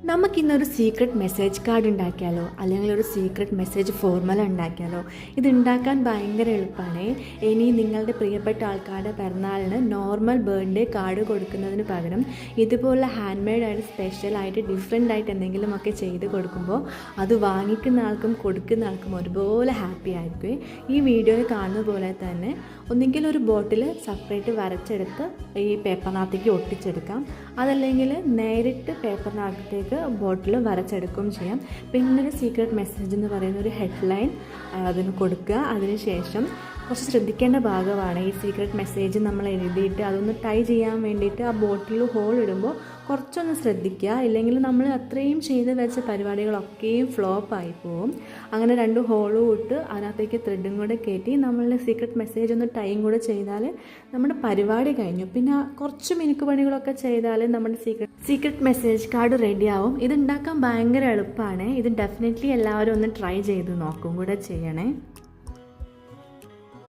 നമുക്കിന്നൊരു secret message card ഉണ്ടാക്കിയാലോ, അല്ലെങ്കിൽ ഒരു സീക്രട്ട് മെസ്സേജ് ഫോർമുല ഉണ്ടാക്കിയാലോ? ഇത് ഉണ്ടാക്കാൻ ഭയങ്കര എളുപ്പമാണ്. ഇനി നിങ്ങളുടെ പ്രിയപ്പെട്ട ആൾക്കാരുടെ പിറന്നാളിന് നോർമൽ ബർത്ത്ഡേ കാർഡ് കൊടുക്കുന്നതിന് പകരം ഇതുപോലെ ഹാൻഡ് മെയ്ഡായിട്ട് സ്പെഷ്യലായിട്ട് ഡിഫറെൻ്റ് ആയിട്ട് എന്തെങ്കിലുമൊക്കെ ചെയ്ത് കൊടുക്കുമ്പോൾ അത് വാങ്ങിക്കുന്ന ആൾക്കും കൊടുക്കുന്ന ആൾക്കും ഒരുപോലെ ഹാപ്പി ആയിരിക്കും. ഈ വീഡിയോയിൽ കാണുന്ന പോലെ തന്നെ ഒന്നുകിൽ ഒരു ബോട്ടിൽ സെപ്പറേറ്റ് വരച്ചെടുത്ത് ഈ പേപ്പറിനകത്തേക്ക് ഒട്ടിച്ചെടുക്കാം, അതല്ലെങ്കിൽ നേരിട്ട് പേപ്പറിനകത്തേക്ക് ബോട്ടിൽ വരച്ചെടുക്കുകയും ചെയ്യാം. പിന്നെ ഒരു സീക്രട്ട് മെസ്സേജ് എന്ന് പറയുന്ന ഒരു ഹെഡ്ലൈൻ അതിന് കൊടുക്കുക. അതിനുശേഷം കുറച്ച് ശ്രദ്ധിക്കേണ്ട ഭാഗമാണ് ഈ സീക്രട്ട് മെസ്സേജ് നമ്മൾ എഴുതിയിട്ട് അതൊന്ന് ടൈ ചെയ്യാൻ വേണ്ടിയിട്ട് ആ ബോട്ടിൽ ഹോൾ ഇടുമ്പോൾ കുറച്ചൊന്ന് ശ്രദ്ധിക്കുക, ഇല്ലെങ്കിൽ നമ്മൾ അത്രയും ചെയ്ത് വെച്ച പരിപാടികളൊക്കെയും ഫ്ലോപ്പായി പോവും. അങ്ങനെ 2 ഹോളും ഇട്ട് അതിനകത്തേക്ക് ത്രെഡും കൂടെ കയറ്റി നമ്മളുടെ സീക്രട്ട് മെസ്സേജ് ഒന്ന് ടൈം കൂടെ ചെയ്താൽ നമ്മുടെ പരിപാടി കഴിഞ്ഞു. പിന്നെ കുറച്ച് മിനുക്ക് പണികളൊക്കെ ചെയ്താൽ നമ്മുടെ സീക്രട്ട് മെസ്സേജ് കാർഡ് റെഡിയാവും. ഇത് ഉണ്ടാക്കാൻ ഭയങ്കര എളുപ്പമാണ്. ഇത് ഡെഫിനറ്റ്ലി എല്ലാവരും ഒന്ന് ട്രൈ ചെയ്ത് നോക്കും കൂടെ ചെയ്യണേ.